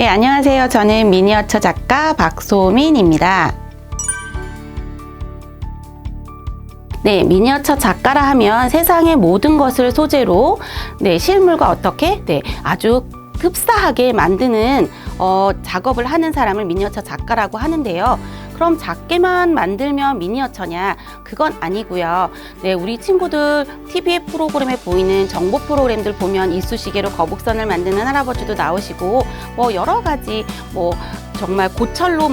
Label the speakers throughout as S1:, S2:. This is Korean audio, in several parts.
S1: 네, 안녕하세요. 저는 미니어처 작가 박소민입니다. 네, 미니어처 작가라 하면 세상의 모든 것을 소재로 실물과 어떻게 아주 흡사하게 만드는 작업을 하는 사람을 미니어처 작가라고 하는데요. 그럼 작게만 만들면 미니어처냐? 그건 아니고요. 네, 우리 친구들 TV 프로그램에 보이는 정보 프로그램들 보면 이쑤시개로 거북선을 만드는 할아버지도 나오시고 여러 가지 정말 고철로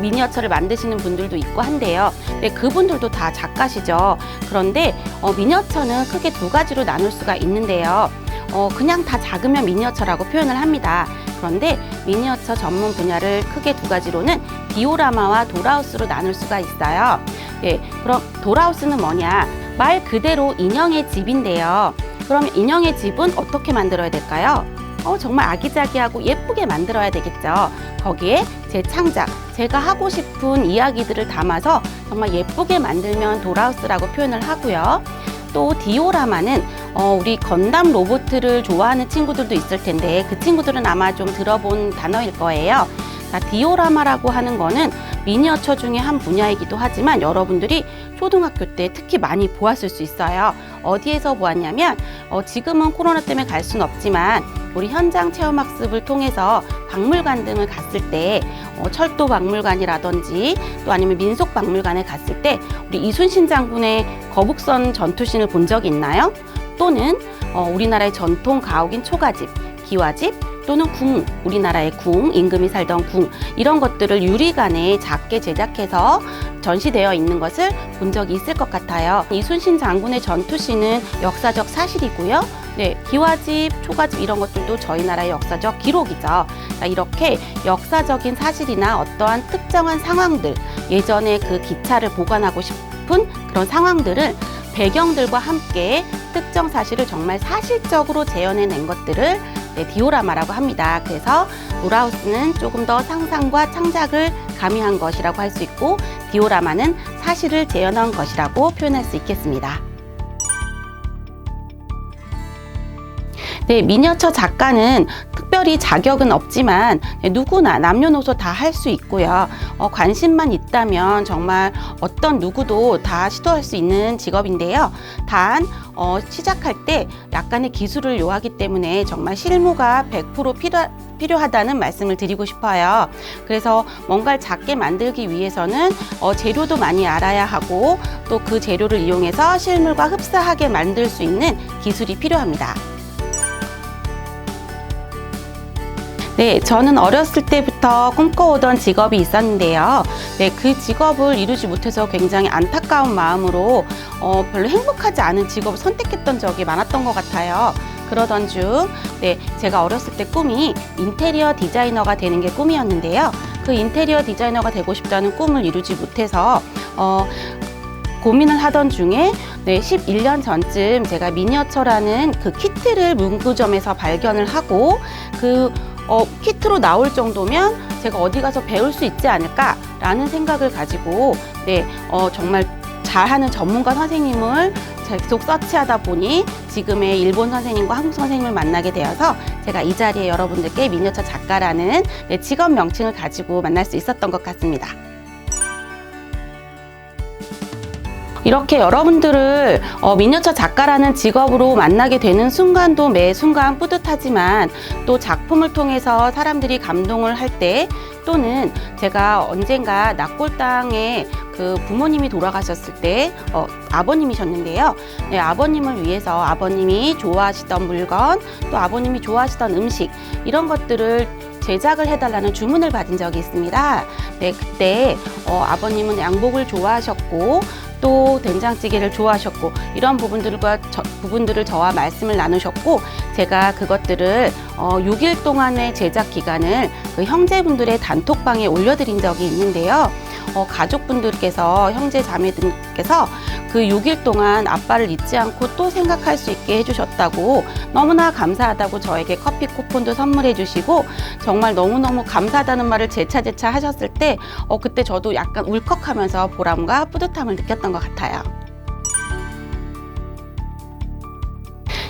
S1: 미니어처를 만드시는 분들도 있고 한데요. 네, 그분들도 다 작가시죠. 그런데 미니어처는 크게 두 가지로 나눌 수가 있는데요. 그냥 다 작으면 미니어처라고 표현을 합니다. 그런데 미니어처 전문 분야를 크게 두 가지로는 디오라마와 돌하우스로 나눌 수가 있어요. 네, 그럼 돌하우스는 뭐냐? 말 그대로 인형의 집인데요. 그럼 인형의 집은 어떻게 만들어야 될까요? 정말 아기자기하고 예쁘게 만들어야 되겠죠. 거기에 제 창작, 제가 하고 싶은 이야기들을 담아서 정말 예쁘게 만들면 돌하우스라고 표현을 하고요. 또 디오라마는 우리 건담 로봇을 좋아하는 친구들도 있을 텐데 그 친구들은 아마 좀 들어본 단어일 거예요. 자, 디오라마라고 하는 거는 미니어처 중에 한 분야이기도 하지만 여러분들이 초등학교 때 특히 많이 보았을 수 있어요. 어디에서 보았냐면 지금은 코로나 때문에 갈 수는 없지만 우리 현장 체험학습을 통해서 박물관 등을 갔을 때 철도 박물관이라든지 또 아니면 민속 박물관에 갔을 때 우리 이순신 장군의 거북선 전투신을 본 적이 있나요? 또는 우리나라의 전통 가옥인 초가집, 기와집 또는 궁, 우리나라의 궁, 임금이 살던 궁 이런 것들을 유리관에 작게 제작해서 전시되어 있는 것을 본 적이 있을 것 같아요. 이순신 장군의 전투신은 역사적 사실이고요. 네, 기와집, 초가집 이런 것들도 저희 나라의 역사적 기록이죠. 이렇게 역사적인 사실이나 어떠한 특정한 상황들, 예전에 그 기차를 보관하고 싶은 그런 상황들을 배경들과 함께 특정 사실을 정말 사실적으로 재현해낸 것들을 디오라마라고 합니다. 그래서 돌하우스는 조금 더 상상과 창작을 가미한 것이라고 할 수 있고 디오라마는 사실을 재현한 것이라고 표현할 수 있겠습니다. 네, 미니어처 작가는 특별히 자격은 없지만 누구나 남녀노소 다 할 수 있고요. 관심만 있다면 정말 어떤 누구도 다 시도할 수 있는 직업인데요. 단 시작할 때 약간의 기술을 요하기 때문에 정말 실무가 100% 필요하다는 말씀을 드리고 싶어요. 그래서 뭔가를 작게 만들기 위해서는 재료도 많이 알아야 하고 또 그 재료를 이용해서 실물과 흡사하게 만들 수 있는 기술이 필요합니다. 네, 저는 어렸을 때부터 꿈꿔오던 직업이 있었는데요. 네, 그 직업을 이루지 못해서 굉장히 안타까운 마음으로 별로 행복하지 않은 직업을 선택했던 적이 많았던 것 같아요. 그러던 중 제가 어렸을 때 꿈이 인테리어 디자이너가 되는 게 꿈이었는데요. 그 인테리어 디자이너가 되고 싶다는 꿈을 이루지 못해서 고민을 하던 중에 11년 전쯤 제가 미니어처라는 그 키트를 문구점에서 발견을 하고 키트로 나올 정도면 제가 어디 가서 배울 수 있지 않을까라는 생각을 가지고 정말 잘하는 전문가 선생님을 계속 서치하다 보니 지금의 일본 선생님과 한국 선생님을 만나게 되어서 제가 이 자리에 여러분들께 미니어처 작가라는 직업 명칭을 가지고 만날 수 있었던 것 같습니다. 이렇게 여러분들을 미니어처 작가라는 직업으로 만나게 되는 순간도 매 순간 뿌듯하지만 또 작품을 통해서 사람들이 감동을 할 때 또는 제가 언젠가 낙골당에 그 부모님이 돌아가셨을 때 아버님이셨는데요. 네, 아버님을 위해서 아버님이 좋아하시던 물건 또 아버님이 좋아하시던 음식 이런 것들을 제작을 해달라는 주문을 받은 적이 있습니다. 네, 그때 아버님은 양복을 좋아하셨고 또 된장찌개를 좋아하셨고 이런 부분들을 저와 말씀을 나누셨고 제가 그것들을 6일 동안의 제작 기간을 그 형제분들의 단톡방에 올려드린 적이 있는데요. 가족분들께서 형제 자매들께서 그 6일 동안 아빠를 잊지 않고 또 생각할 수 있게 해주셨다고 너무나 감사하다고 저에게 커피 쿠폰도 선물해 주시고 정말 너무너무 감사하다는 말을 재차 하셨을 때 그때 저도 약간 울컥하면서 보람과 뿌듯함을 느꼈던 것 같아요.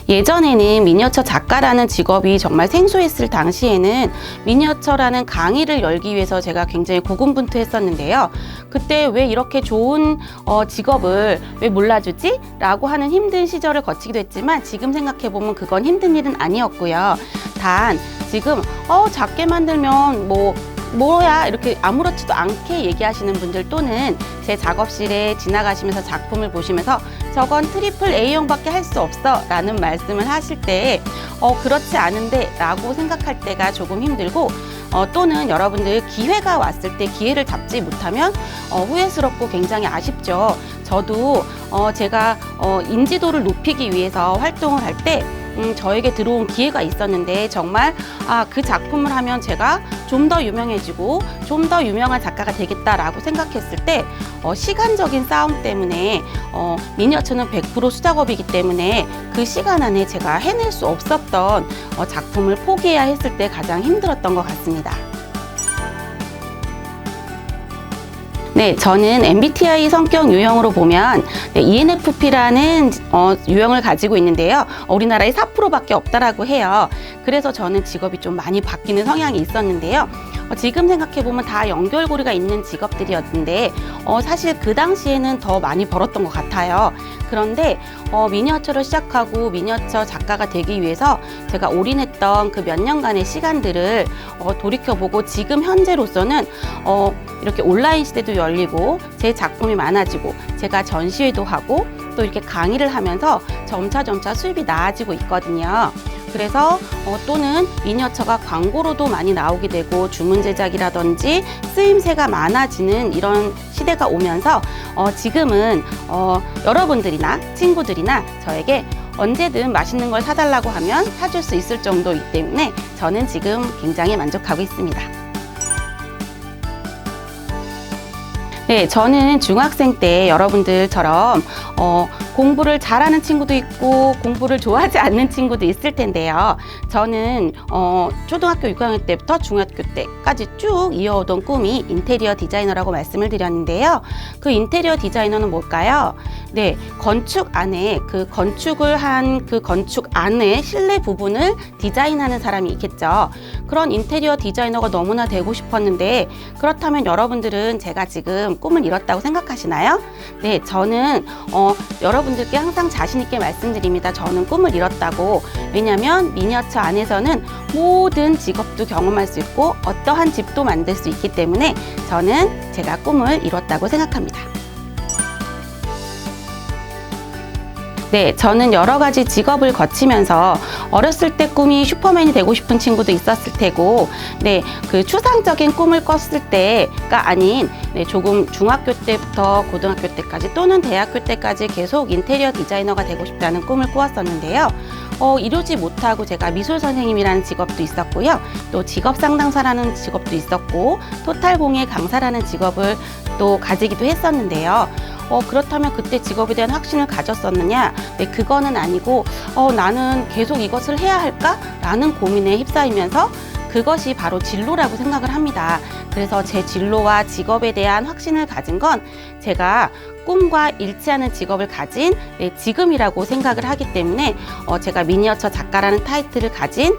S1: 예전에는 미니어처 작가라는 직업이 정말 생소했을 당시에는 미니어처라는 강의를 열기 위해서 제가 굉장히 고군분투했었는데요. 그때 왜 이렇게 좋은 직업을 왜 몰라주지? 라고 하는 힘든 시절을 거치기도 했지만 지금 생각해보면 그건 힘든 일은 아니었고요. 단 지금 작게 만들면 뭐야 이렇게 아무렇지도 않게 얘기하시는 분들 또는 제 작업실에 지나가시면서 작품을 보시면서 저건 트리플 A형밖에 할 수 없어 라는 말씀을 하실 때 그렇지 않은데 라고 생각할 때가 조금 힘들고 또는 여러분들 기회가 왔을 때 기회를 잡지 못하면 후회스럽고 굉장히 아쉽죠. 저도 제가 인지도를 높이기 위해서 활동을 할 때 저에게 들어온 기회가 있었는데 정말 그 작품을 하면 제가 좀 더 유명해지고 좀 더 유명한 작가가 되겠다라고 생각했을 때 시간적인 싸움 때문에 미니어처는 100% 수작업이기 때문에 그 시간 안에 제가 해낼 수 없었던 작품을 포기해야 했을 때 가장 힘들었던 것 같습니다. 네, 저는 MBTI 성격 유형으로 보면 ENFP라는 유형을 가지고 있는데요. 우리나라에 4%밖에 없다라고 해요. 그래서 저는 직업이 좀 많이 바뀌는 성향이 있었는데요. 지금 생각해보면 다 연결고리가 있는 직업들이었는데 사실 그 당시에는 더 많이 벌었던 것 같아요. 그런데 미니어처를 시작하고 미니어처 작가가 되기 위해서 제가 올인했던 그 몇 년간의 시간들을 돌이켜보고 지금 현재로서는 이렇게 온라인 시대도 열리고 제 작품이 많아지고 제가 전시회도 하고 또 이렇게 강의를 하면서 점차 수입이 나아지고 있거든요. 그래서 또는 미니어처가 광고로도 많이 나오게 되고 주문 제작이라든지 쓰임새가 많아지는 이런 시대가 오면서 지금은 여러분들이나 친구들이나 저에게 언제든 맛있는 걸 사달라고 하면 사줄 수 있을 정도이기 때문에 저는 지금 굉장히 만족하고 있습니다. 네, 저는 중학생 때 여러분들처럼 공부를 잘하는 친구도 있고 공부를 좋아하지 않는 친구도 있을 텐데요. 저는 초등학교 6학년 때부터 중학교 때까지 쭉 이어오던 꿈이 인테리어 디자이너라고 말씀을 드렸는데요. 그 인테리어 디자이너는 뭘까요? 네, 건축 안에 그 건축을 한 그 건축 안에 실내 부분을 디자인하는 사람이 있겠죠. 그런 인테리어 디자이너가 너무나 되고 싶었는데 그렇다면 여러분들은 제가 지금 꿈을 이뤘다고 생각하시나요? 네, 저는 여러분들께 항상 자신 있게 말씀드립니다. 저는 꿈을 이뤘다고. 왜냐하면 미니어처 안에서는 모든 직업도 경험할 수 있고 어떠한 집도 만들 수 있기 때문에 저는 제가 꿈을 이뤘다고 생각합니다. 네, 저는 여러 가지 직업을 거치면서 어렸을 때 꿈이 슈퍼맨이 되고 싶은 친구도 있었을 테고, 네, 그 추상적인 꿈을 꿨을 때가 아닌, 네, 조금 중학교 때부터 고등학교 때까지 또는 대학교 때까지 계속 인테리어 디자이너가 되고 싶다는 꿈을 꾸었었는데요. 이루지 못하고 제가 미술 선생님이라는 직업도 있었고요. 또 직업 상담사라는 직업도 있었고, 토탈공예 강사라는 직업을 또 가지기도 했었는데요. 그렇다면 그때 직업에 대한 확신을 가졌었느냐? 네, 그거는 아니고 나는 계속 이것을 해야 할까? 라는 고민에 휩싸이면서 그것이 바로 진로라고 생각을 합니다. 그래서 제 진로와 직업에 대한 확신을 가진 건 제가 꿈과 일치하는 직업을 가진 지금이라고 생각을 하기 때문에 제가 미니어처 작가라는 타이틀을 가진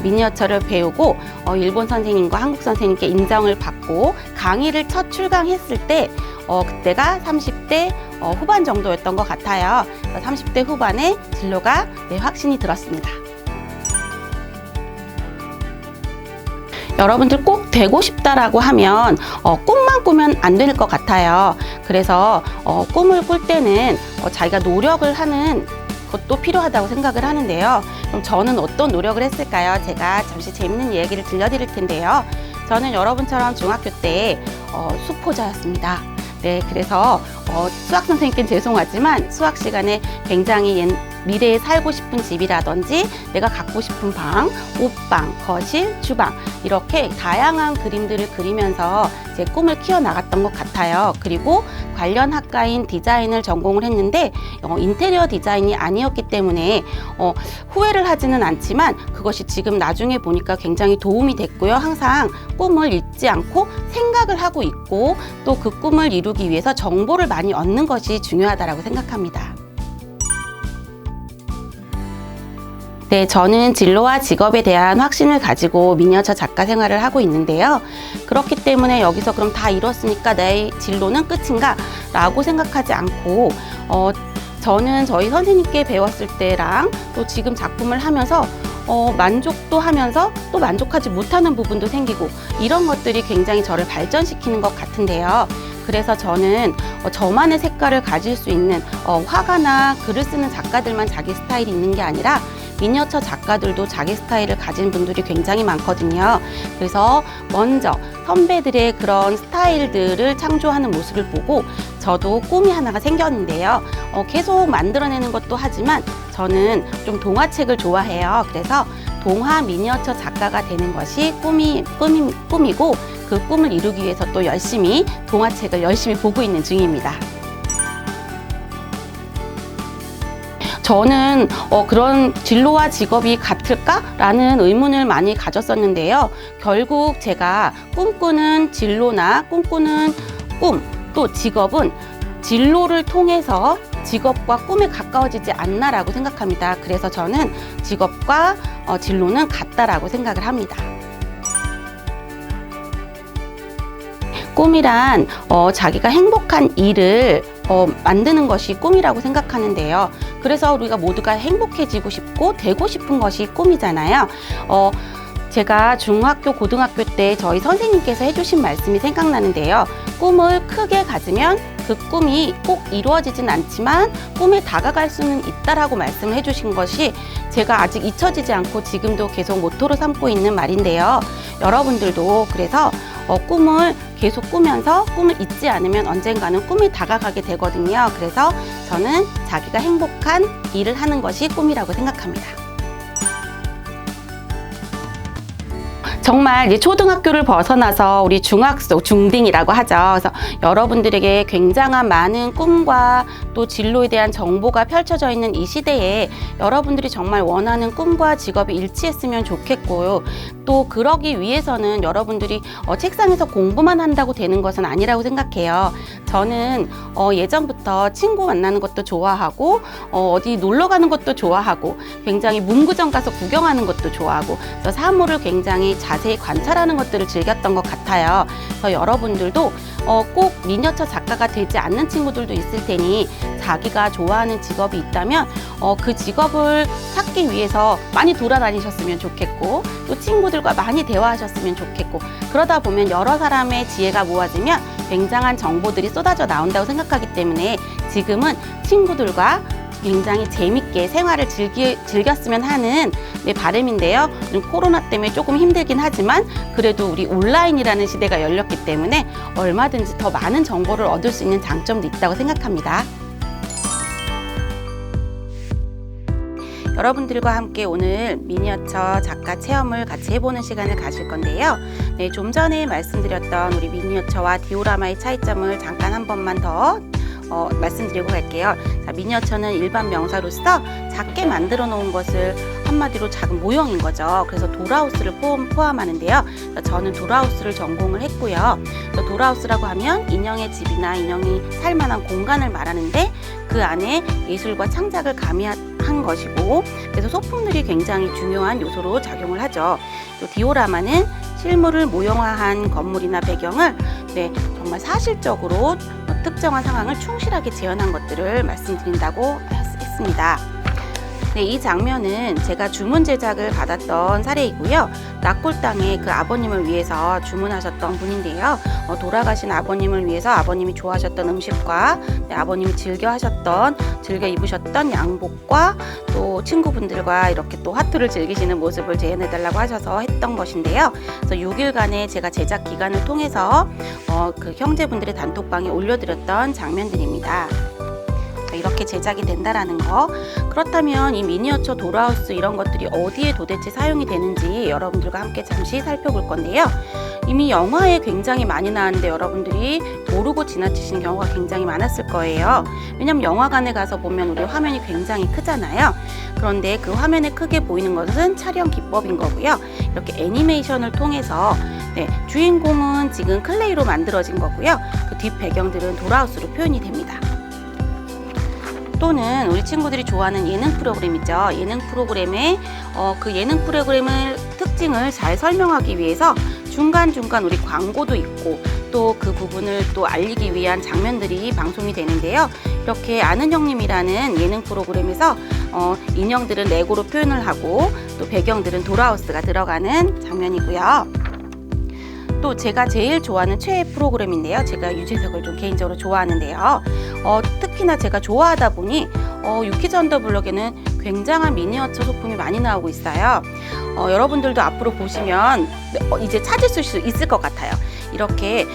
S1: 미니어처를 배우고 일본 선생님과 한국 선생님께 인정을 받고 강의를 첫 출강했을 때 그때가 30대 후반 정도였던 것 같아요. 30대 후반에 진로가 확신이 들었습니다. 여러분들 꼭 되고 싶다라고 하면 꿈만 꾸면 안 될 것 같아요. 그래서 꿈을 꿀 때는 자기가 노력을 하는 것도 필요하다고 생각을 하는데요. 그럼 저는 어떤 노력을 했을까요? 제가 잠시 재밌는 얘기를 들려드릴 텐데요. 저는 여러분처럼 중학교 때 수포자였습니다. 네, 그래서 수학 선생님께는 죄송하지만 수학 시간에 굉장히 미래에 살고 싶은 집이라든지 내가 갖고 싶은 방, 옷방, 거실, 주방 이렇게 다양한 그림들을 그리면서 제 꿈을 키워나갔던 것 같아요. 그리고 관련 학과인 디자인을 전공을 했는데 인테리어 디자인이 아니었기 때문에 후회를 하지는 않지만 그것이 지금 나중에 보니까 굉장히 도움이 됐고요. 항상 꿈을 잊지 않고 생각을 하고 있고 또 그 꿈을 이루기 위해서 정보를 많이 얻는 것이 중요하다고 생각합니다. 네, 저는 진로와 직업에 대한 확신을 가지고 미니어처 작가 생활을 하고 있는데요. 그렇기 때문에 여기서 그럼 다 이뤘으니까 내 진로는 끝인가? 라고 생각하지 않고 저는 저희 선생님께 배웠을 때랑 또 지금 작품을 하면서 만족도 하면서 또 만족하지 못하는 부분도 생기고 이런 것들이 굉장히 저를 발전시키는 것 같은데요. 그래서 저는 저만의 색깔을 가질 수 있는 화가나 글을 쓰는 작가들만 자기 스타일이 있는 게 아니라 미니어처 작가들도 자기 스타일을 가진 분들이 굉장히 많거든요. 그래서 먼저 선배들의 그런 스타일들을 창조하는 모습을 보고 저도 꿈이 하나가 생겼는데요. 계속 만들어내는 것도 하지만 저는 좀 동화책을 좋아해요. 그래서 동화 미니어처 작가가 되는 것이 꿈이고 그 꿈을 이루기 위해서 또 열심히 동화책을 열심히 보고 있는 중입니다. 저는 그런 진로와 직업이 같을까라는 의문을 많이 가졌었는데요. 결국 제가 꿈꾸는 진로나 꿈꾸는 꿈, 또 직업은 진로를 통해서 직업과 꿈에 가까워지지 않나라고 생각합니다. 그래서 저는 직업과 진로는 같다라고 생각을 합니다. 꿈이란 자기가 행복한 일을 만드는 것이 꿈이라고 생각하는데요. 그래서 우리가 모두가 행복해지고 싶고 되고 싶은 것이 꿈이잖아요. 제가 중학교, 고등학교 때 저희 선생님께서 해주신 말씀이 생각나는데요. 꿈을 크게 가지면 그 꿈이 꼭 이루어지진 않지만 꿈에 다가갈 수는 있다라고 말씀을 해주신 것이 제가 아직 잊혀지지 않고 지금도 계속 모토로 삼고 있는 말인데요. 여러분들도 그래서 꿈을 계속 꾸면서 꿈을 잊지 않으면 언젠가는 꿈에 다가가게 되거든요. 그래서 저는 자기가 행복한 일을 하는 것이 꿈이라고 생각합니다. 정말 이제 초등학교를 벗어나서 우리 중학교, 중딩이라고 하죠. 그래서 여러분들에게 굉장한 많은 꿈과 또 진로에 대한 정보가 펼쳐져 있는 이 시대에 여러분들이 정말 원하는 꿈과 직업이 일치했으면 좋겠고요. 또 그러기 위해서는 여러분들이 책상에서 공부만 한다고 되는 것은 아니라고 생각해요. 저는 예전부터 친구 만나는 것도 좋아하고 어디 놀러 가는 것도 좋아하고 굉장히 문구점 가서 구경하는 것도 좋아하고 그래서 사물을 굉장히 자세히 관찰하는 것들을 즐겼던 것 같아요. 그래서 여러분들도 꼭 미니어처 작가가 되지 않는 친구들도 있을 테니 자기가 좋아하는 직업이 있다면 그 직업을 찾기 위해서 많이 돌아다니셨으면 좋겠고 또 친구들과 많이 대화하셨으면 좋겠고 그러다 보면 여러 사람의 지혜가 모아지면 굉장한 정보들이 쏟아져 나온다고 생각하기 때문에 지금은 친구들과 굉장히 재밌게 생활을 즐겼으면 하는 바람인데요. 코로나 때문에 조금 힘들긴 하지만 그래도 우리 온라인이라는 시대가 열렸기 때문에 얼마든지 더 많은 정보를 얻을 수 있는 장점도 있다고 생각합니다. 여러분들과 함께 오늘 미니어처 작가 체험을 같이 해보는 시간을 가질 건데요. 네, 좀 전에 말씀드렸던 우리 미니어처와 디오라마의 차이점을 잠깐 한 번만 더 말씀드리고 갈게요. 자, 미니어처는 일반 명사로서 작게 만들어 놓은 것을 한마디로 작은 모형인 거죠. 그래서 돌하우스를 포함하는데요. 저는 돌하우스를 전공을 했고요. 돌하우스라고 하면 인형의 집이나 인형이 살 만한 공간을 말하는데 그 안에 예술과 창작을 가미한 것이고 그래서 소품들이 굉장히 중요한 요소로 작용을 하죠. 또 디오라마는 실물을 모형화한 건물이나 배경을 정말 사실적으로 특정한 상황을 충실하게 재현한 것들을 말씀드린다고 했습니다. 네, 이 장면은 제가 주문 제작을 받았던 사례이고요. 낙골당에 그 아버님을 위해서 주문하셨던 분인데요. 돌아가신 아버님을 위해서 아버님이 좋아하셨던 음식과 아버님이 즐겨 입으셨던 양복과 또 친구분들과 이렇게 또 화투를 즐기시는 모습을 재현해달라고 하셔서 했던 것인데요. 그래서 6일간의 제가 제작 기간을 통해서 그 형제분들의 단톡방에 올려드렸던 장면들입니다. 이렇게 제작이 된다라는 거. 그렇다면 이 미니어처 돌하우스 이런 것들이 어디에 도대체 사용이 되는지 여러분들과 함께 잠시 살펴볼 건데요. 이미 영화에 굉장히 많이 나왔는데 여러분들이 모르고 지나치시는 경우가 굉장히 많았을 거예요. 왜냐면 영화관에 가서 보면 우리 화면이 굉장히 크잖아요. 그런데 그 화면에 크게 보이는 것은 촬영 기법인 거고요. 이렇게 애니메이션을 통해서 주인공은 지금 클레이로 만들어진 거고요. 그 뒷 배경들은 돌하우스로 표현이 됩니다. 또는 우리 친구들이 좋아하는 예능 프로그램이죠. 예능 프로그램의 그 예능 프로그램의 특징을 잘 설명하기 위해서 중간중간 우리 광고도 있고 또 그 부분을 또 알리기 위한 장면들이 방송이 되는데요. 이렇게 아는 형님이라는 예능 프로그램에서 인형들은 레고로 표현을 하고 또 배경들은 도라하우스가 들어가는 장면이고요. 또 제가 제일 좋아하는 최애 프로그램인데요. 제가 유재석을 좀 개인적으로 좋아하는데요. 특히나 제가 좋아하다 보니 유키즈 언더블럭에는 굉장한 미니어처 소품이 많이 나오고 있어요. 여러분들도 앞으로 보시면 이제 찾을 수 있을 것 같아요. 이렇게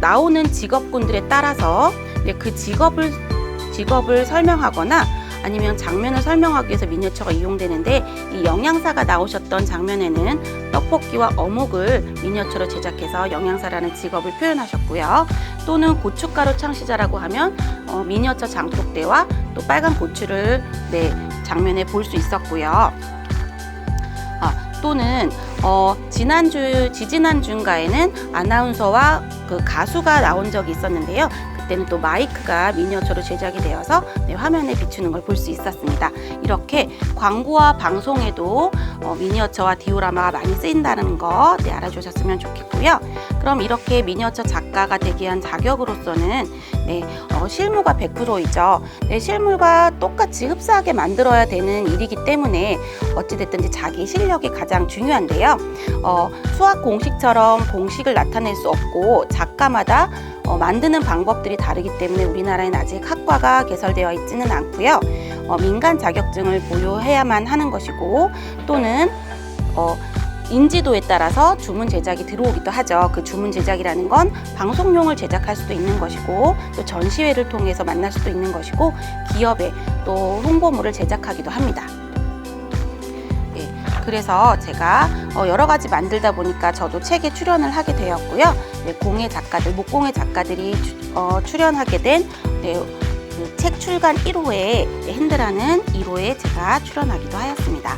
S1: 나오는 직업군들에 따라서 그 직업을 설명하거나 아니면 장면을 설명하기 위해서 미니어처가 이용되는데, 이 영양사가 나오셨던 장면에는 떡볶이와 어묵을 미니어처로 제작해서 영양사라는 직업을 표현하셨고요. 또는 고춧가루 창시자라고 하면 미니어처 장독대와 또 빨간 고추를 장면에 볼 수 있었고요. 또는 지지난주인가에는 아나운서와 그 가수가 나온 적이 있었는데요. 그때는 또 마이크가 미니어처로 제작이 되어서 화면에 비추는 걸 볼 수 있었습니다. 이렇게 광고와 방송에도 미니어처와 디오라마가 많이 쓰인다는 거 알아주셨으면 좋겠고요. 그럼 이렇게 미니어처 작가가 되기 위한 자격으로서는 실무가 100%이죠. 실물과 똑같이 흡사하게 만들어야 되는 일이기 때문에 어찌됐든지 자기 실력이 가장 중요한데요. 수학 공식처럼 공식을 나타낼 수 없고 작가마다 만드는 방법들이 다르기 때문에 우리나라에는 아직 학과가 개설되어 있지는 않고요. 민간 자격증을 보유해야만 하는 것이고, 또는 인지도에 따라서 주문 제작이 들어오기도 하죠. 그 주문 제작이라는 건 방송용을 제작할 수도 있는 것이고, 또 전시회를 통해서 만날 수도 있는 것이고, 기업에 또 홍보물을 제작하기도 합니다. 그래서 제가 여러 가지 만들다 보니까 저도 책에 출연을 하게 되었고요. 목공예 작가들이 출연하게 된 그 책 출간 1호에 핸드라는 1호에 제가 출연하기도 하였습니다.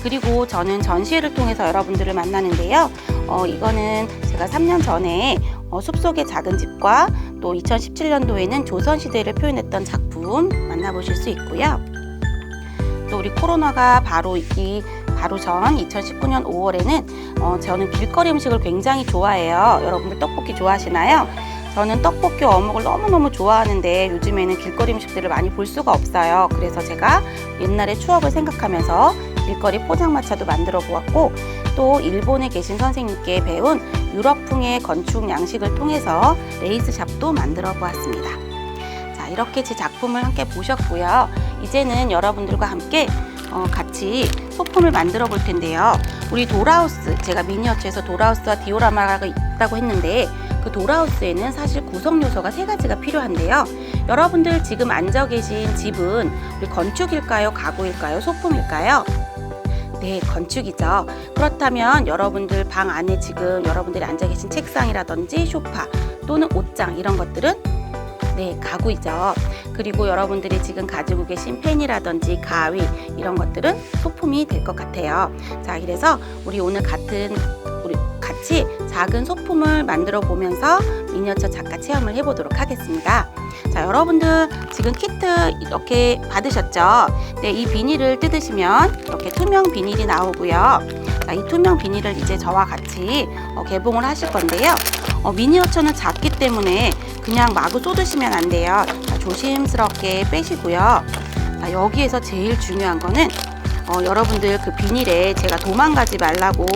S1: 그리고 저는 전시회를 통해서 여러분들을 만나는데요. 이거는 제가 3년 전에 숲속의 작은 집과 또 2017년도에는 조선시대를 표현했던 작품 만나보실 수 있고요. 또 우리 코로나가 바로 전 2019년 5월에는 저는 길거리 음식을 굉장히 좋아해요. 여러분들 떡볶이 좋아하시나요? 저는 떡볶이 어묵을 너무너무 좋아하는데 요즘에는 길거리 음식들을 많이 볼 수가 없어요. 그래서 제가 옛날의 추억을 생각하면서 길거리 포장마차도 만들어 보았고, 또 일본에 계신 선생님께 배운 유럽풍의 건축 양식을 통해서 레이스샵도 만들어 보았습니다. 자, 이렇게 제 작품을 함께 보셨고요. 이제는 여러분들과 함께 같이 소품을 만들어 볼 텐데요. 우리 도라하우스, 제가 미니어처에서 도라하우스와 디오라마가 있다고 했는데 그 도라하우스에는 사실 구성 요소가 3가지가 필요한데요. 여러분들 지금 앉아 계신 집은 우리 건축일까요? 가구일까요? 소품일까요? 네, 건축이죠. 그렇다면 여러분들 방 안에 지금 여러분들이 앉아 계신 책상이라든지 소파 또는 옷장, 이런 것들은 가구이죠. 그리고 여러분들이 지금 가지고 계신 펜이라든지 가위, 이런 것들은 소품이 될 것 같아요. 자, 그래서 우리 오늘 같이 작은 소품을 만들어 보면서 미니어처 작가 체험을 해보도록 하겠습니다. 자, 여러분들 지금 키트 이렇게 받으셨죠? 이 비닐을 뜯으시면 이렇게 투명 비닐이 나오고요. 자, 이 투명 비닐을 이제 저와 같이 개봉을 하실 건데요. 미니어처는 작기 때문에 그냥 마구 쏟으시면 안 돼요. 자, 조심스럽게 빼시고요. 자, 여기에서 제일 중요한 거는 여러분들 그 비닐에 제가 도망가지 말라고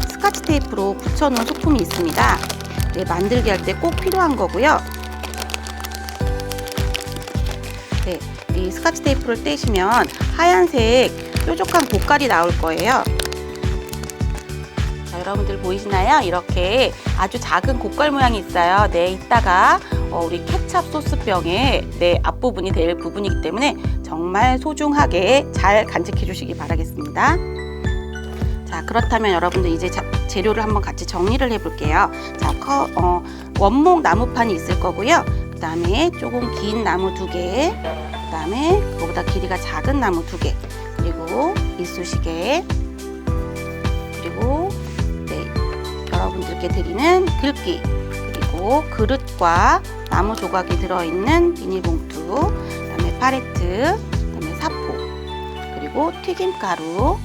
S1: 스카치 테이프로 붙여놓은 소품이 있습니다. 만들기 할 때 꼭 필요한 거고요. 이 스카치 테이프를 떼시면 하얀색 뾰족한 고깔이 나올 거예요. 자, 여러분들 보이시나요? 이렇게 아주 작은 고깔 모양이 있어요. 이따가 우리 케찹 소스병의 앞부분이 될 부분이기 때문에 정말 소중하게 잘 간직해 주시기 바라겠습니다. 자, 그렇다면 여러분들 이제 재료를 한번 같이 정리를 해 볼게요. 자, 원목 나무판이 있을 거고요. 그 다음에 조금 긴 나무 2개, 그 다음에 그거보다 길이가 작은 나무 2개, 그리고 이쑤시개, 그리고 여러분들께 드리는 글귀, 그리고 그릇과 나무 조각이 들어있는 비닐봉투, 그 다음에 파레트, 그다음에 사포, 그리고 튀김가루,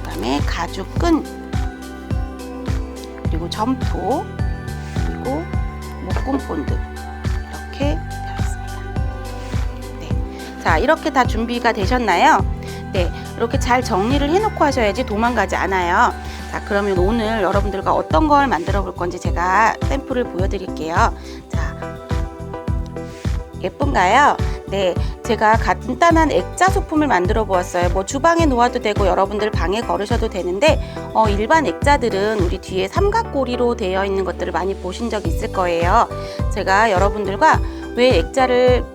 S1: 그다음에 가죽끈, 그리고 점토, 그리고 목공본드 이렇게 되었습니다. 네, 자 이렇게 다 준비가 되셨나요? 네, 이렇게 잘 정리를 해놓고 하셔야지 도망가지 않아요. 자, 그러면 오늘 여러분들과 어떤 걸 만들어 볼 건지 제가 샘플을 보여드릴게요. 자, 예쁜가요? 네, 제가 간단한 액자 소품을 만들어 보았어요. 뭐 주방에 놓아도 되고 여러분들 방에 걸으셔도 되는데 일반 액자들은 우리 뒤에 삼각고리로 되어 있는 것들을 많이 보신 적 있을 거예요. 제가 여러분들과 왜 액자를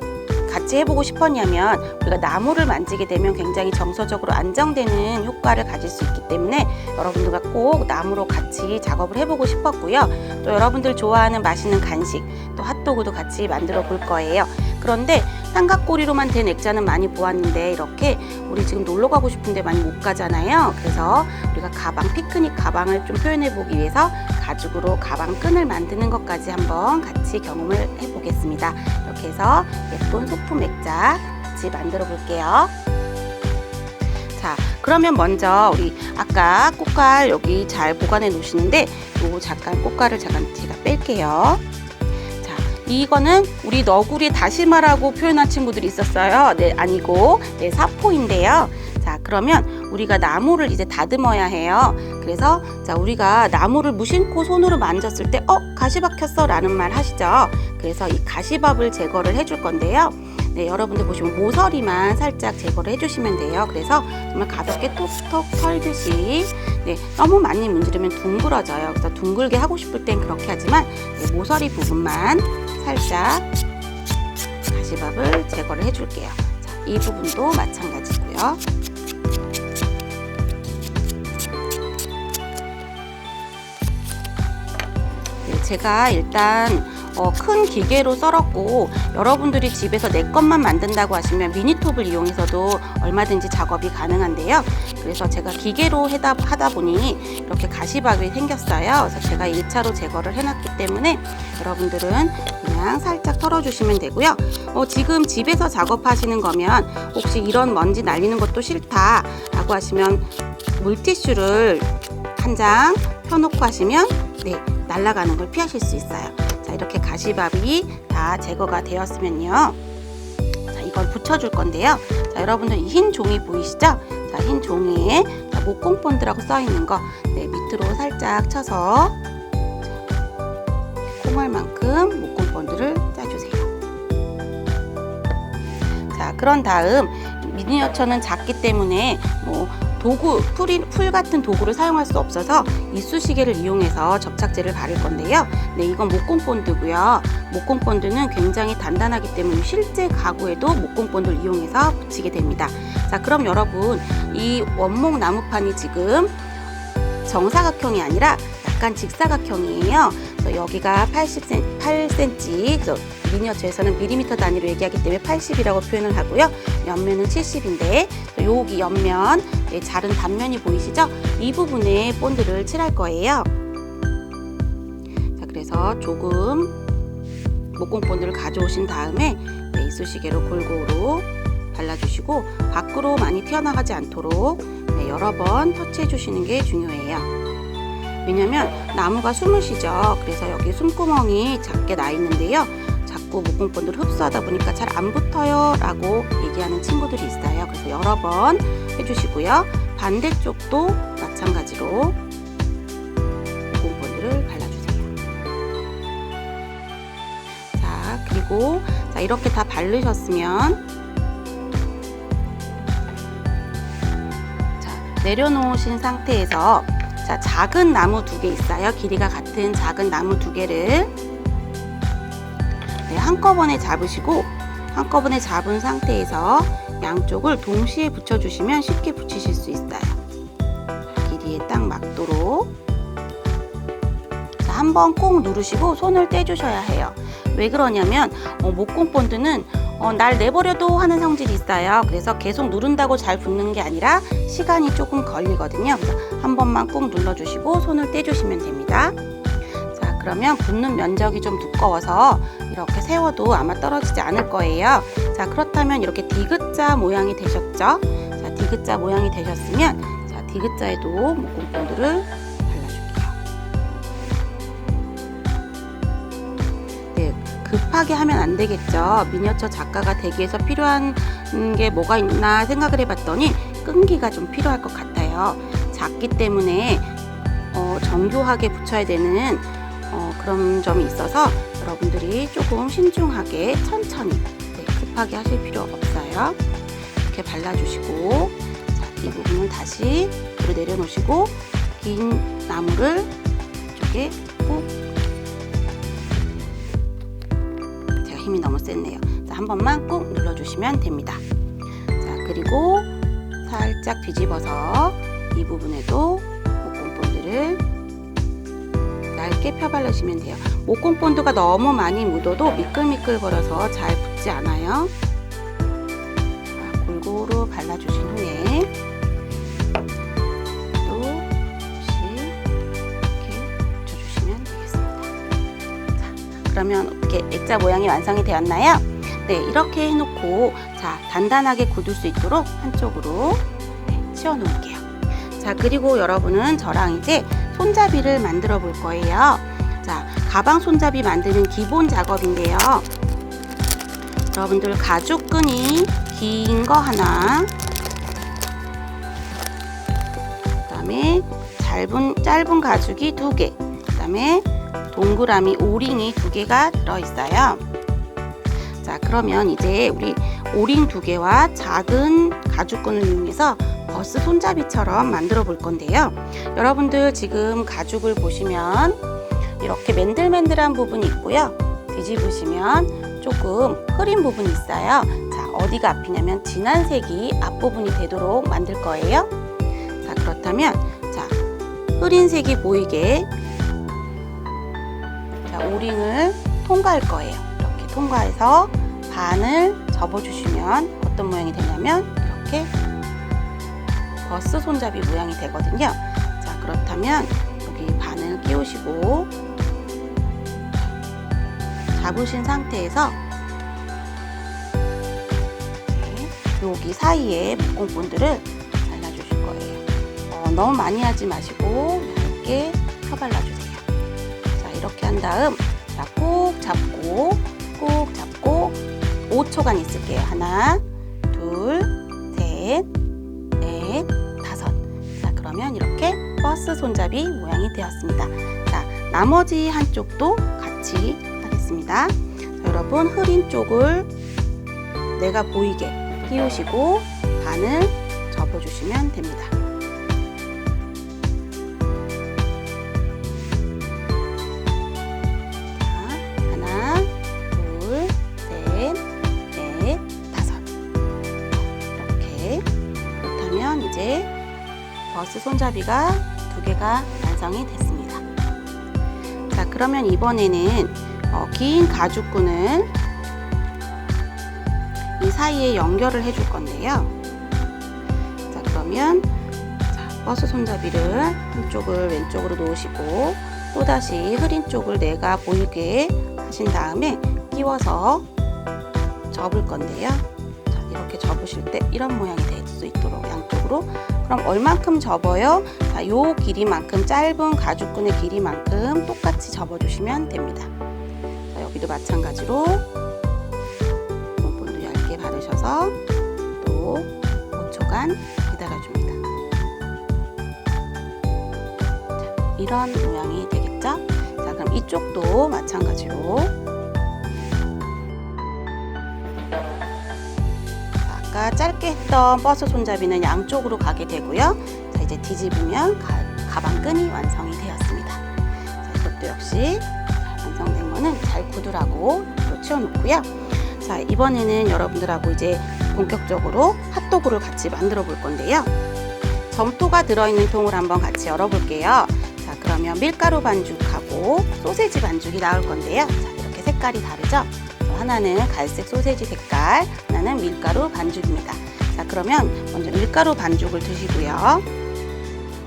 S1: 같이 해보고 싶었냐면 우리가 나무를 만지게 되면 굉장히 정서적으로 안정되는 효과를 가질 수 있기 때문에 여러분들과 꼭 나무로 같이 작업을 해보고 싶었고요. 또 여러분들 좋아하는 맛있는 간식, 또 핫도그도 같이 만들어 볼 거예요. 그런데 삼각고리로만 된 액자는 많이 보았는데 이렇게 우리 지금 놀러 가고 싶은데 많이 못 가잖아요. 그래서 우리가 가방, 피크닉 가방을 좀 표현해 보기 위해서 가죽으로 가방 끈을 만드는 것까지 한번 같이 경험을 해 보겠습니다. 이렇게 해서 예쁜 소품 액자 같이 만들어 볼게요. 자, 그러면 먼저 우리 아까 꽃갈 여기 잘 보관해 놓으시는데 요 잠깐 꽃갈을 제가 뺄게요. 이거는 우리 너구리 다시마라고 표현한 친구들이 있었어요. 네, 아니고 네, 사포인데요. 자, 그러면 우리가 나무를 이제 다듬어야 해요. 그래서 자, 우리가 나무를 무심코 손으로 만졌을 때 가시 박혔어 라는 말 하시죠. 그래서 이 가시밥을 제거를 해줄 건데요. 네, 여러분들 보시면 모서리만 살짝 제거를 해주시면 돼요. 그래서 정말 가볍게 톡톡 털듯이 네, 너무 많이 문지르면 둥그러져요. 그래서 둥글게 하고 싶을 땐 그렇게 하지만 네, 모서리 부분만 살짝 가시밥을 제거를 해줄게요. 자, 이 부분도 마찬가지고요. 네, 제가 일단 큰 기계로 썰었고 여러분들이 집에서 내 것만 만든다고 하시면 미니톱을 이용해서도 얼마든지 작업이 가능한데요. 그래서 제가 기계로 하다 보니 이렇게 가시밥이 생겼어요. 그래서 제가 1차로 제거를 해놨기 때문에 여러분들은 그냥 살짝 털어주시면 되고요. 지금 집에서 작업하시는 거면 혹시 이런 먼지 날리는 것도 싫다 라고 하시면 물티슈를 한 장 펴놓고 하시면 네, 날아가는 걸 피하실 수 있어요. 자, 이렇게 가시밥이 다 제거가 되었으면요. 자, 이걸 붙여줄 건데요. 자, 여러분들 이 흰 종이 보이시죠? 자, 흰 종이에 목공본드라고 써 있는 거 네, 밑으로 살짝 쳐서 콩알만큼 목공본드를 짜주세요. 자, 그런 다음 미니어처는 작기 때문에 뭐 도구, 풀 같은 도구를 사용할 수 없어서 이쑤시개를 이용해서 접착제를 바를 건데요. 네, 이건 목공본드고요. 목공본드는 굉장히 단단하기 때문에 실제 가구에도 목공본드를 이용해서 붙이게 됩니다. 자, 그럼 여러분 이 원목 나무판이 지금 정사각형이 아니라 약간 직사각형이에요. 그래서 여기가 8cm, 그래서 미니어처에서는 밀리미터 단위로 얘기하기 때문에 80이라고 표현을 하고요. 옆면은 70인데 여기 옆면 자른 단면이 보이시죠? 이 부분에 본드를 칠할 거예요. 자, 그래서 조금 목공 본드를 가져오신 다음에 이쑤시개로 골고루 발라주시고 밖으로 많이 튀어나가지 않도록 여러 번 터치해 주시는 게 중요해요. 왜냐면 나무가 숨을 쉬죠. 그래서 여기 숨구멍이 작게 나 있는데요. 자꾸 목공본드를 흡수하다 보니까 잘 안 붙어요 라고 얘기하는 친구들이 있어요. 그래서 여러 번 해주시고요. 반대쪽도 마찬가지로 목공본드를 발라주세요. 자, 그리고 자, 이렇게 다 바르셨으면 자, 내려놓으신 상태에서 자, 작은 나무 2개 있어요. 길이가 같은 작은 나무 2개를 한꺼번에 잡으시고 한꺼번에 잡은 상태에서 양쪽을 동시에 붙여주시면 쉽게 붙이실 수 있어요. 길이에 딱 맞도록 한번 꼭 누르시고 손을 떼주셔야 해요. 왜 그러냐면 목공본드는 날 내버려도 하는 성질이 있어요. 그래서 계속 누른다고 잘 붙는 게 아니라 시간이 조금 걸리거든요. 그래서 한 번만 꼭 눌러주시고 손을 떼주시면 됩니다. 자, 그러면 붙는 면적이 좀 두꺼워서 이렇게 세워도 아마 떨어지지 않을 거예요. 자, 자, 그렇다면 이렇게 디귿자 모양이 되셨죠? 자, 디귿자 모양이 되셨으면 자, 디귿자에도 목공 본드를 발라줄게요. 네, 급하게 하면 안 되겠죠. 미니어처 작가가 되기 위해서 필요한 게 뭐가 있나 생각을 해봤더니 끈기가 좀 필요할 것 같아요. 작기 때문에 정교하게 붙여야 되는 그런 점이 있어서 여러분들이 조금 신중하게 천천히, 네, 급하게 하실 필요 없어요. 이렇게 발라주시고, 자, 이 부분을 다시 뒤로 내려놓으시고 긴 나무를 이쪽에 꾹, 제가 힘이 너무 셌네요. 자, 한 번만 꾹 눌러주시면 됩니다. 자, 그리고 살짝 뒤집어서 이 부분에도 목공 본드를 얇게 펴발라주시면 돼요. 목공 본드가 너무 많이 묻어도 미끌미끌거려서 잘 붙지 않아요. 자, 골고루 발라주신 후에 또 이렇게 붙여주시면 되겠습니다. 자, 그러면 어떻게 액자 모양이 완성이 되었나요? 네, 이렇게 해놓고 자, 단단하게 굳을 수 있도록 한쪽으로 치워 놓을게요. 자, 그리고 여러분은 저랑 이제 손잡이를 만들어 볼 거예요. 자, 가방 손잡이 만드는 기본 작업인데요. 여러분들 가죽끈이 긴 거 하나, 그 다음에 짧은 가죽이 2개, 그 다음에 동그라미 오링이 2개가 들어있어요. 자, 그러면 이제 우리 오링 2개와 작은 가죽끈을 이용해서 버스 손잡이처럼 만들어 볼 건데요. 여러분들 지금 가죽을 보시면 이렇게 맨들맨들한 부분이 있고요. 뒤집으시면 조금 흐린 부분이 있어요. 자, 어디가 앞이냐면 진한 색이 앞부분이 되도록 만들 거예요. 자, 그렇다면 자, 흐린 색이 보이게 자, 오링을 통과할 거예요. 이렇게 통과해서 반을 접어주시면 어떤 모양이 되냐면 이렇게 버스 손잡이 모양이 되거든요. 자, 그렇다면 여기 반을 끼우시고 잡으신 상태에서 여기 사이에 목공 본드를 발라주실 거예요. 너무 많이 하지 마시고 얇게 펴발라주세요. 자, 이렇게 한 다음 자, 꾹 잡고 5초간 있을게요. 하나, 둘, 셋, 넷, 5. 자, 그러면 이렇게 버스 손잡이 모양이 되었습니다. 자, 나머지 한쪽도 같이 하겠습니다. 자, 여러분 흐린 쪽을 내가 보이게 끼우시고 반을 접어주시면 됩니다. 자, 하나, 둘, 셋, 넷, 5. 이렇게. 그렇다면 이제 버스 손잡이가 2개가 완성이 됐습니다. 자, 그러면 이번에는 긴 가죽끈을 이 사이에 연결을 해줄 건데요. 자, 그러면 자, 버스 손잡이를 한쪽을 왼쪽으로 놓으시고 또다시 흐린 쪽을 내가 보이게 하신 다음에 끼워서 접을 건데요. 자, 이렇게 접으실 때 이런 모양이 될 수 있도록 양쪽으로. 그럼 얼만큼 접어요? 자, 요 길이만큼, 짧은 가죽끈의 길이만큼 똑같이 접어주시면 됩니다. 자, 여기도 마찬가지로 본드 얇게 바르셔서 또 5초간 기다려줍니다. 자, 이런 모양이 되겠죠? 자, 그럼 이쪽도 마찬가지로 아까 짧게 했던 버스 손잡이는 양쪽으로 가게 되고요. 자, 이제 뒤집으면 가방끈이 완성이 되었습니다. 자, 이것도 역시 완성된 거는 잘 굳으라고 치워놓고요. 자, 이번에는 여러분들하고 이제 본격적으로 핫도그를 같이 만들어 볼 건데요. 점토가 들어있는 통을 한번 같이 열어볼게요. 자, 그러면 밀가루 반죽하고 소세지 반죽이 나올 건데요. 자, 이렇게 색깔이 다르죠? 하나는 갈색 소세지 색깔, 하나는 밀가루 반죽입니다. 자, 그러면 먼저 밀가루 반죽을 드시고요.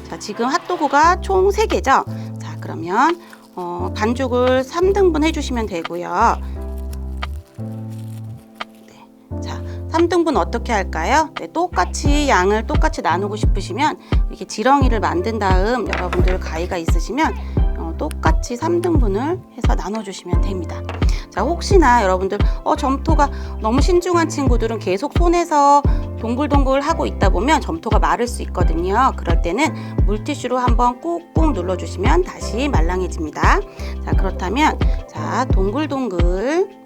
S1: 자, 지금 핫도그가 총 3개죠? 자, 그러면 반죽을 3등분 해주시면 되고요. 네, 3등분 어떻게 할까요? 네, 똑같이 양을 똑같이 나누고 싶으시면 이렇게 지렁이를 만든 다음 여러분들 가위가 있으시면 똑같이 3등분을 해서 나눠주시면 됩니다. 자, 혹시나 여러분들 점토가 너무 신중한 친구들은 계속 손에서 동글동글 하고 있다 보면 점토가 마를 수 있거든요. 그럴 때는 물티슈로 한번 꾹꾹 눌러주시면 다시 말랑해집니다. 자, 그렇다면 자, 동글동글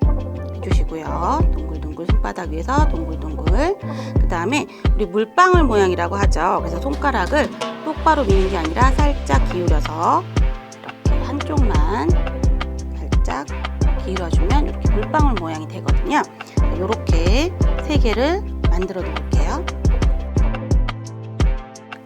S1: 해주시고요. 동글동글 손바닥 위에서 동글동글. 그 다음에 우리 물방울 모양이라고 하죠. 그래서 손가락을 똑바로 미는 게 아니라 살짝 기울여서 이렇게 한쪽만 살짝 기울여주면 이렇게 물방울 모양이 되거든요. 이렇게 3개를 만들어 놓을게요.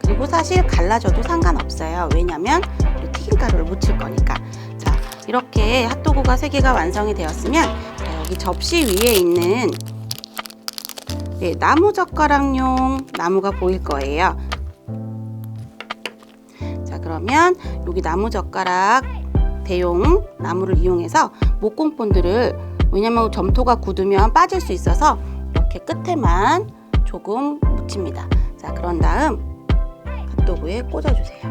S1: 그리고 사실 갈라져도 상관없어요. 왜냐면 우리 튀김가루를 묻힐 거니까. 자, 이렇게 핫도그가 3개가 완성이 되었으면 자, 여기 접시 위에 있는 나무 젓가락용 나무가 보일 거예요. 자, 그러면 여기 나무 젓가락 대용 나무를 이용해서 목공본드를, 왜냐면 점토가 굳으면 빠질 수 있어서 이렇게 끝에만 조금 묻힙니다. 자, 그런 다음 핫도그에 꽂아주세요.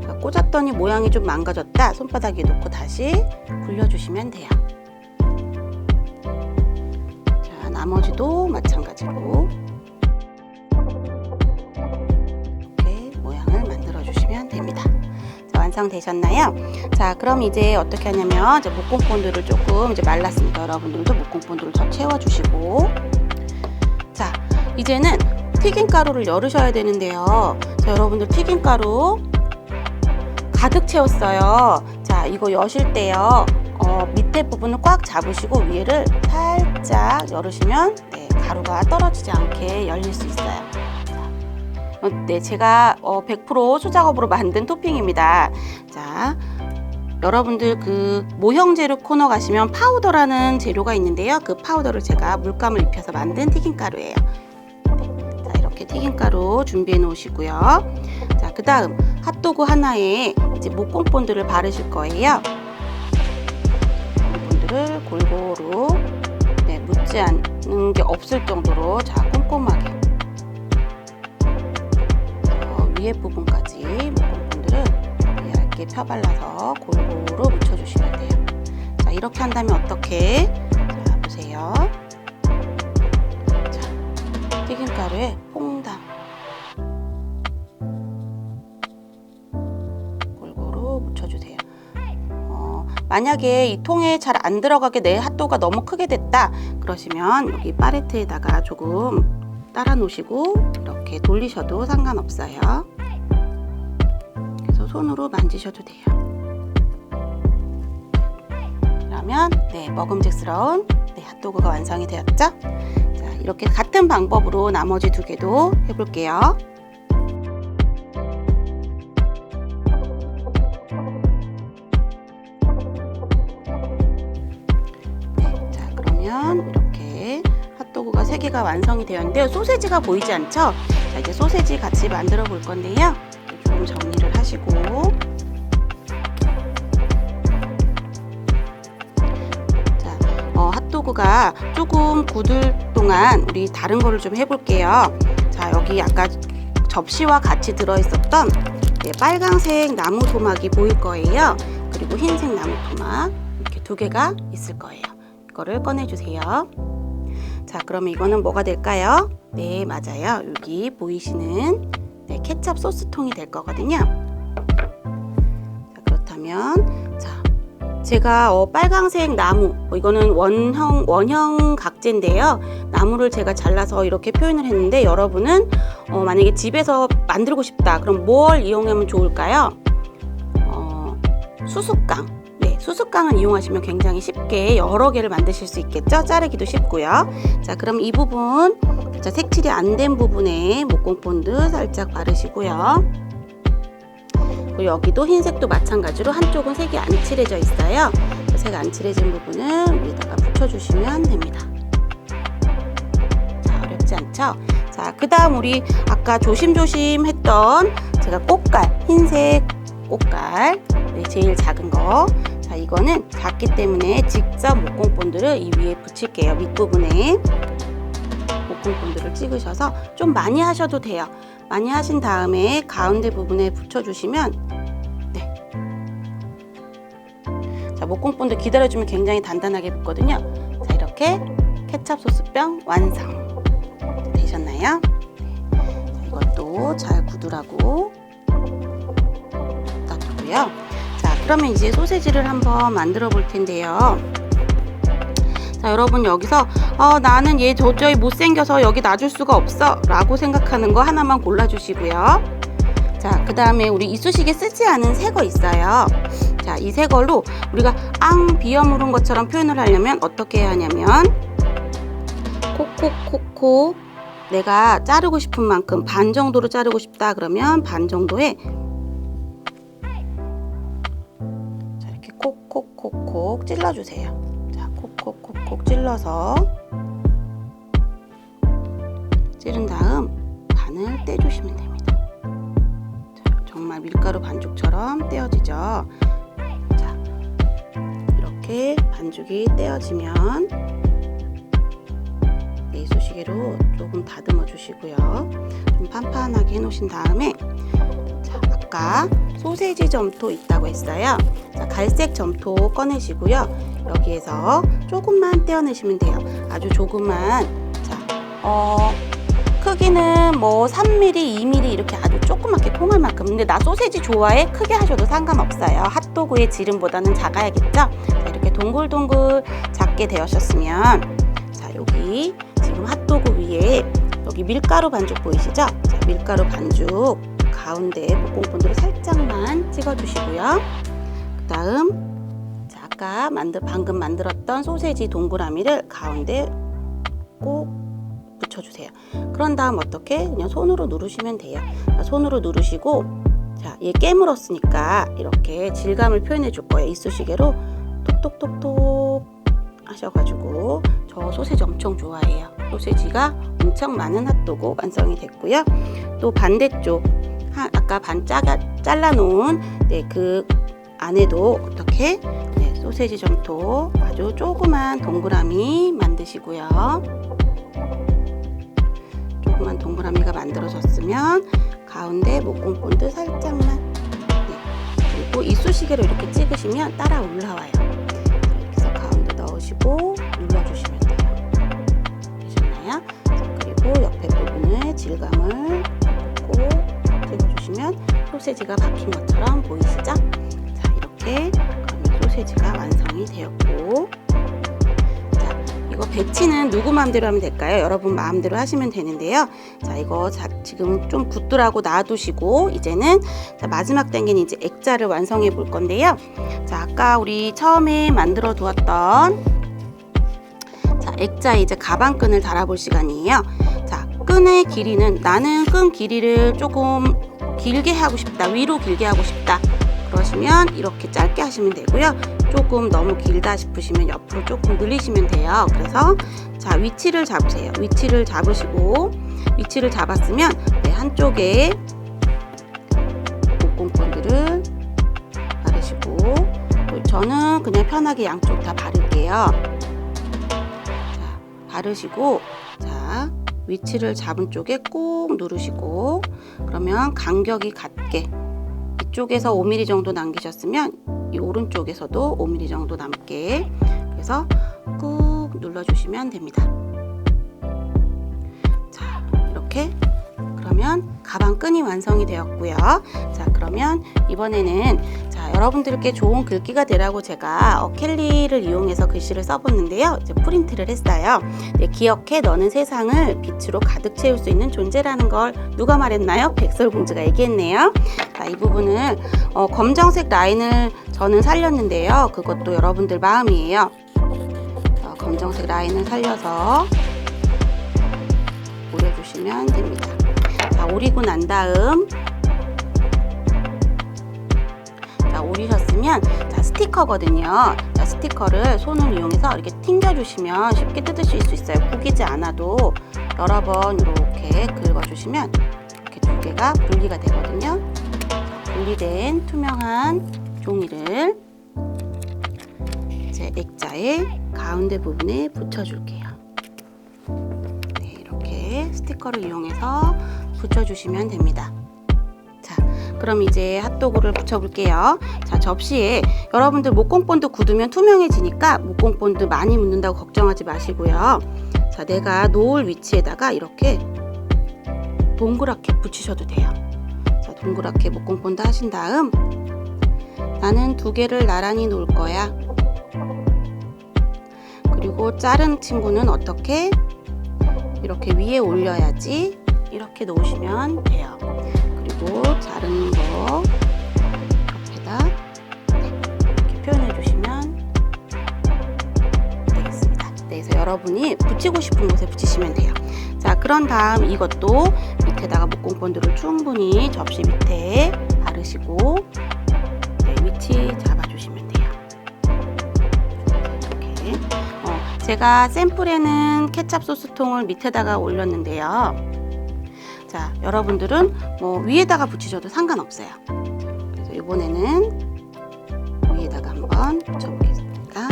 S1: 자, 꽂았더니 모양이 좀 망가졌다. 손바닥에 놓고 다시 굴려주시면 돼요. 자, 나머지도 마찬가지로 이렇게 모양을 만들어 주시면 됩니다. 자, 완성되셨나요? 자, 그럼 이제 어떻게 하냐면 이제 목공본드를 조금 이제 말랐으니까 여러분들도 목공본드를 더 채워주시고, 자, 이제는 튀김가루를 열으셔야 되는데요. 자, 여러분들 튀김가루 가득 채웠어요. 자, 이거 여실 때요. 밑에 부분을 꽉 잡으시고 위를 살짝 열으시면 가루가 떨어지지 않게 열릴 수 있어요. 네, 제가 100% 수작업으로 만든 토핑입니다. 자, 여러분들 그 모형재료 코너 가시면 파우더라는 재료가 있는데요. 그 파우더를 제가 물감을 입혀서 만든 튀김가루예요. 자, 이렇게 튀김가루 준비해 놓으시고요. 자, 그 다음 핫도그 하나에 이제 목공본드를 바르실 거예요. 본드를 골고루 묻지 않는 게 없을 정도로 자, 꼼꼼하게 위에 부분까지 목공본드를 얇게 펴발라서 골고루 묻혀주시면 돼요. 자, 이렇게 한다면 어떻게? 자, 보세요. 자, 튀김가루에 퐁당 골고루 묻혀주세요. 만약에 이 통에 잘 안 들어가게 내 핫도그가 너무 크게 됐다 그러시면 여기 팔레트에다가 조금 따라 놓으시고 이렇게 돌리셔도 상관없어요. 그래서 손으로 만지셔도 돼요. 그러면 먹음직스러운 핫도그가 완성이 되었죠? 자, 이렇게 같은 방법으로 나머지 2개도 해볼게요. 자, 그러면 이렇게 핫도그가 3개가 완성이 되었는데요. 소세지가 보이지 않죠? 자, 이제 소세지 같이 만들어 볼 건데요. 조금 정리를 하시고, 자, 핫도그가 조금 굳을 동안 우리 다른 거를 좀 해볼게요. 자, 여기 아까 접시와 같이 들어있었던 빨강색 나무 토막이 보일 거예요. 그리고 흰색 나무 토막 이렇게 2개가 있을 거예요. 이거를 꺼내주세요. 자, 그러면 이거는 뭐가 될까요? 네, 맞아요. 여기 보이시는 케첩 소스통이 될 거거든요. 자, 그렇다면 자, 제가 빨강색 나무, 이거는 원형 각재인데요. 나무를 제가 잘라서 이렇게 표현을 했는데 여러분은 만약에 집에서 만들고 싶다. 그럼 뭘 이용하면 좋을까요? 수수깡. 수수깡을 이용하시면 굉장히 쉽게 여러 개를 만드실 수 있겠죠? 자르기도 쉽고요. 자, 그럼 이 부분, 자, 색칠이 안 된 부분에 목공본드 살짝 바르시고요. 그리고 여기도 흰색도 마찬가지로 한쪽은 색이 안 칠해져 있어요. 색 안 칠해진 부분을 위에다가 붙여주시면 됩니다. 자, 어렵지 않죠? 자, 그 다음 우리 아까 조심조심 했던 제가 꽃갈, 흰색 꽃갈, 제일 작은 거. 자, 이거는 작기 때문에 직접 목공 본드를 이 위에 붙일게요. 밑부분에 목공 본드를 찍으셔서 좀 많이 하셔도 돼요. 많이 하신 다음에 가운데 부분에 붙여주시면 네. 자, 목공 본드 기다려주면 굉장히 단단하게 붙거든요. 자, 이렇게 케첩 소스병 완성 되셨나요? 네. 자, 이것도 잘 굳으라고 놔두고요. 자, 그러면 이제 소세지를 한번 만들어 볼 텐데요. 자, 여러분 여기서 나는 얘 도저히 못생겨서 여기 놔줄 수가 없어 라고 생각하는 거 하나만 골라주시고요. 자, 그 다음에 우리 이쑤시개 쓰지 않은 새 거 있어요. 자, 이 새 걸로 우리가 비어 물은 것처럼 표현을 하려면 어떻게 해야 하냐면 콕콕콕콕 내가 자르고 싶은 만큼 반 정도로 자르고 싶다 그러면 반 정도에 자, 이렇게 콕콕콕콕 찔러주세요. 자, 콕콕콕콕 찔러서 찌른 다음 반을 떼주시면 됩니다. 자, 정말 밀가루 반죽처럼 떼어지죠. 자, 이렇게 반죽이 떼어지면 이쑤시개로 조금 다듬어 주시고요. 좀 판판하게 해 놓으신 다음에 자, 아까 소세지 점토 있다고 했어요. 자, 갈색 점토 꺼내시고요. 여기에서 조금만 떼어내시면 돼요. 아주 조금만. 자, 크기는 뭐 3mm, 2mm 이렇게 아주 조그맣게 통할 만큼. 근데 나 소세지 좋아해? 크게 하셔도 상관없어요. 핫도그의 지름보다는 작아야겠죠? 자, 이렇게 동글동글 작게 되셨으면 자, 여기 지금 핫도그 위에 여기 밀가루 반죽 보이시죠? 자, 밀가루 반죽 가운데 목공 본드로 살짝만 찍어주시고요. 그 다음 자, 아까 방금 만들었던 소세지 동그라미를 가운데 꼭 붙여주세요. 그런 다음 어떻게? 그냥 손으로 누르시면 돼요. 자, 손으로 누르시고 자, 얘 깨물었으니까 이렇게 질감을 표현해 줄 거예요. 이쑤시개로 톡톡톡톡 하셔가지고 저 소세지 엄청 좋아해요. 소세지가 엄청 많은 핫도그 완성이 됐고요. 또 반대쪽 아까 반 잘라 놓은 네, 그 안에도 어떻게 네, 소세지 점토 아주 조그만 동그라미 만드시고요. 조그만 동그라미가 만들어졌으면 가운데 목공 본드 살짝만 네, 그리고 이쑤시개로 이렇게 찍으시면 따라 올라와요. 이렇게 해서 가운데 넣으시고 눌러주시면 돼요. 되셨나요? 자, 그리고 옆에 부분을 질감을 꼭 찍어주시면 소세지가 박힌 것처럼 보이시죠? 자, 이렇게 그러면 소세지가 완성이 되었고 자, 이거 배치는 누구 마음대로 하면 될까요? 여러분 마음대로 하시면 되는데요. 자, 이거 지금 좀 굳더라고 놔두시고 이제는 자, 마지막 단계는 이제 액자를 완성해 볼 건데요. 자, 아까 우리 처음에 만들어 두었던 자, 액자에 이제 가방끈을 달아볼 시간이에요. 자, 끈의 길이는 나는 끈 길이를 조금 길게 하고 싶다, 위로 길게 하고 싶다 그러시면 이렇게 짧게 하시면 되고요. 조금 너무 길다 싶으시면 옆으로 조금 늘리시면 돼요. 그래서 자, 위치를 잡으세요. 위치를 잡으시고 위치를 잡았으면 네, 한쪽에 목공 본드를 바르시고 저는 그냥 편하게 양쪽 다 바를게요. 자, 바르시고 자, 위치를 잡은 쪽에 꾹 누르시고 그러면 간격이 같게 이쪽에서 5mm 정도 남기셨으면 이 오른쪽에서도 5mm 정도 남게 그래서 꾹 눌러주시면 됩니다. 자, 이렇게 그러면 가방 끈이 완성이 되었고요. 자, 그러면 이번에는 자, 여러분들께 좋은 글귀가 되라고 제가 캘리를 이용해서 글씨를 써봤는데요. 이제 프린트를 했어요. 네, 기억해 너는 세상을 빛으로 가득 채울 수 있는 존재라는 걸 누가 말했나요? 백설공주가 얘기했네요. 자, 이 부분을 검정색 라인을 저는 살렸는데요. 그것도 여러분들 마음이에요. 검정색 라인을 살려서 오려주시면 됩니다. 자, 오리고 난 다음 자, 오리셨으면 자, 스티커거든요. 자, 스티커를 손을 이용해서 이렇게 튕겨주시면 쉽게 뜯으실 수 있어요. 구기지 않아도 여러 번 이렇게 긁어주시면 이렇게 두 개가 분리가 되거든요. 자, 분리된 투명한 종이를 액자의 가운데 부분에 붙여줄게요. 네, 이렇게 스티커를 이용해서 붙여주시면 됩니다. 자, 그럼 이제 핫도그를 붙여볼게요. 자, 접시에 여러분들 목공본드 굳으면 투명해지니까 목공본드 많이 묻는다고 걱정하지 마시고요. 자, 내가 놓을 위치에다가 이렇게 동그랗게 붙이셔도 돼요. 자, 동그랗게 목공본드 하신 다음 나는 2개를 나란히 놓을 거야. 그리고 자른 친구는 어떻게? 이렇게 위에 올려야지. 이렇게 놓으시면 돼요. 그리고 자른 거 옆에다 이렇게 표현해 주시면 되겠습니다. 네, 그래서 여러분이 붙이고 싶은 곳에 붙이시면 돼요. 자, 그런 다음 이것도 밑에다가 목공본드를 충분히 접시 밑에 바르시고 위치 잡아주시면 돼요. 이렇게 제가 샘플에는 케찹 소스통을 밑에다가 올렸는데요. 자, 여러분들은 뭐 위에다가 붙이셔도 상관없어요. 그래서 이번에는 위에다가 한번 붙여보겠습니다.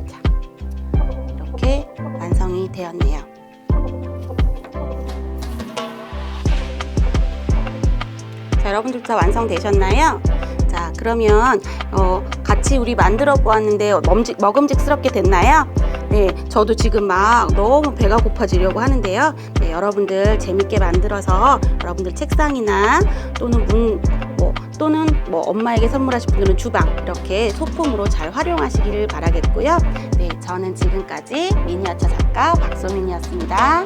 S1: 자, 이렇게 완성이 되었네요. 자, 여러분들 다 완성되셨나요? 자, 그러면 같이 우리 만들어 보았는데 먹음직스럽게 됐나요? 네, 저도 지금 막 너무 배가 고파지려고 하는데요. 네, 여러분들 재밌게 만들어서 여러분들 책상이나 또는 또는 엄마에게 선물하실 분들은 주방 이렇게 소품으로 잘 활용하시기를 바라겠고요. 네, 저는 지금까지 미니어처 작가 박소민이었습니다.